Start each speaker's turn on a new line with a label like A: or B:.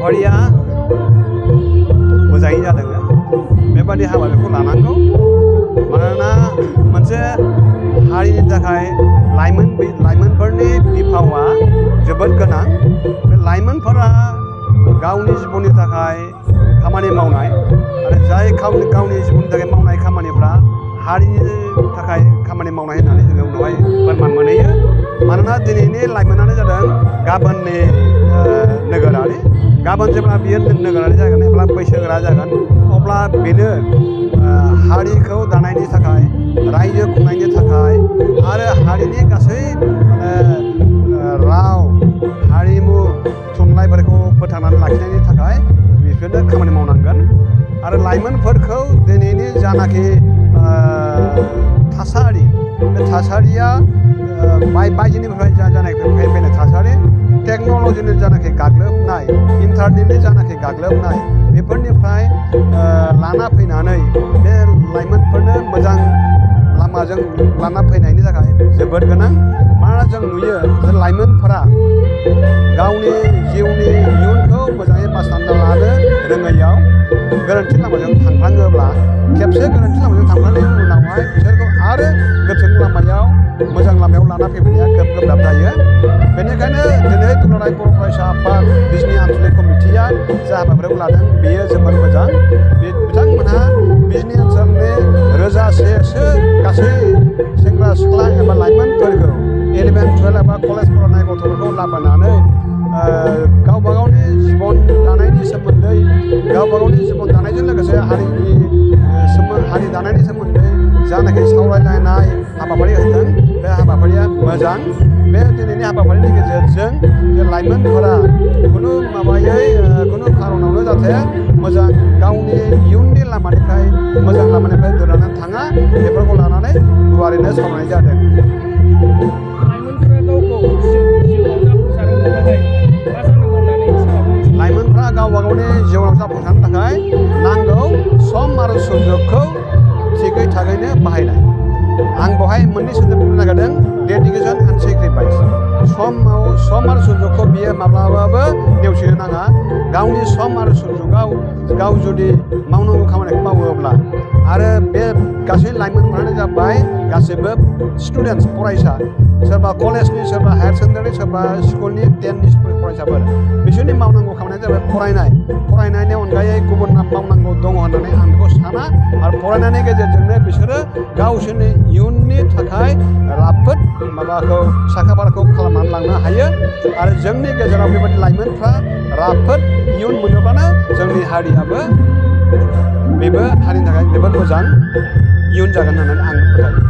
A: हाबाफारिया मोजाङै जादों बेबादि हाबाफारिखौ लानांगौ मानोना मोनसे हारिनि थाखाय लाइमोनफोरनि बिफावा जोबोद गोनां बे लाइमोनफोरा गावनि जिबननि थाखाय खामानि मावनाय आरो जाय गावनि जिबननि थाखाय मावनाय खामानिफ्रा हारिनि थाखाय खामानि मावनाय होननानै जोङो उनावहाय फोरमान मोनहैयो मानोना दिनैनि लाइमोनानो जादों गाबोननि नोगोरारि गाबोन जेब्ला बियो नोगोरारि जागोन एबा बैसोगोरा जागोन अब्ला बेनो हारिखौ दानायनि थाखाय रायजो खुंनायनि थाखाय आरो हारिनि गासै राव हारिमु थुनलाइफोरखौ फोथांनानै लाखिनायनि थाखाय बिसोरनो खामानि मावनांगोन आरो लाइमोनफोरखौ दिनैनि जानाखि थासारि बे थासारिया बायजोनिफ्राय जानायनिफ्राय फैनाय थासारि टेक्न'लजिनि जानाखि गाग्लोबनाय इन्टारनेटनि जानाखि गाग्लोबनाय बेफोरनिफ्राय लाना फैनानै बे लाइमोनफोरनो मोजां लामाजों लाना फैनायनि थाखाय जोबोद गोनां मानोना जों नुयो जे लाइमोनफोरा गावनि जिउनि इयुनखौ मोजाङै बासायना लानो रोङैयाव गोरोन्थि लामाजों थांफ्लाङोब्ला खेबसे गोरोन्थि लामाजों थांफ्लांनायनि उनावहाय बिसोरखौ आरो गोथों लामायाव मोजां लामायाव लाना फैनाया गोब्राब जायो बेनिखायनो दिनै दुलाराय बर' फरायसा आफाद बिजनि आन्चलिक कमिटिया जा हाबाफारिखौ लादों बेयो जोबोद मोजां बिथांमोनहा बिजनि ओनसोलनि रोजासेसो गासै सेंग्रा सिख्ला एबा लाइमोनफोरखौ 11, 12 एबा कलेज फरायनाय गथ'फोरखौ लाबोनानै गावबा गावनि जिबन दानायनि सोमोन्दै गावबा गावनि जिबन दानायजों लोगोसे हारि दानायनि सोमोन्दै जानाखि सावरायलायनाय हाबाफारि होदों बे हाबाफारिया मोजां बे दिनैनि हाबाफारिनि गेजेरजों जे लाइमोनफोरा खुनु खार'नावनो जाहाथे मोजां गावनि इयुननि लामानिफ्राय मोजां लामानिफ्राय दोननानै थाङा बेफोरखौ लानानै गुवारैनो सावरायनाय जादों। लाइमोनफ्रा गावबा गावनि जिउआव जाफुंसारनो थाखाय नांगौ सम आरो सुजुगखौ थिगै थागैनो बाहायनाय आं बेवहाय मोननै सोदोब बुंनो नागिरदों डेडिकेसन एन्ड सेक्रिफाइस सम आरो सुजुगखौ बियो माब्लाबाबो नेवसिनो नाङा गावनि सम आरो सुजुगाव गाव जुदि मावनांगौ खामानिखौ मावोब्ला आरो बे गासै लाइमोनफोरानो जाबाय गासैबो स्टुडेन्टस फरायसा सोरबा कलेजनि सोरबा हायार सेकेन्डारि सोरबा स्कुलनि 10नि फरायसाफोर बिसोरनि मावनांगौ खामानिया जाबाय फरायनायनि अनगायै गुबुन मावनांगौ दङ होननानै आं बेखौ साना आरो फरायनायनि गेजेरजोंनो बिसोरो गावसोरनि इयुननि थाखाय राफोद साखाफाराखौ खालामनानै लांनो हायो आरो जोंनि गेजेराव बेबायदि लाइमोनफ्रा राफोद इयुन मोनोब्लानो जोंनि हारियाबो बेबो हारिनि थाखाय जोबोद मोजां इयुन जागोन होननानै आं फोथायो।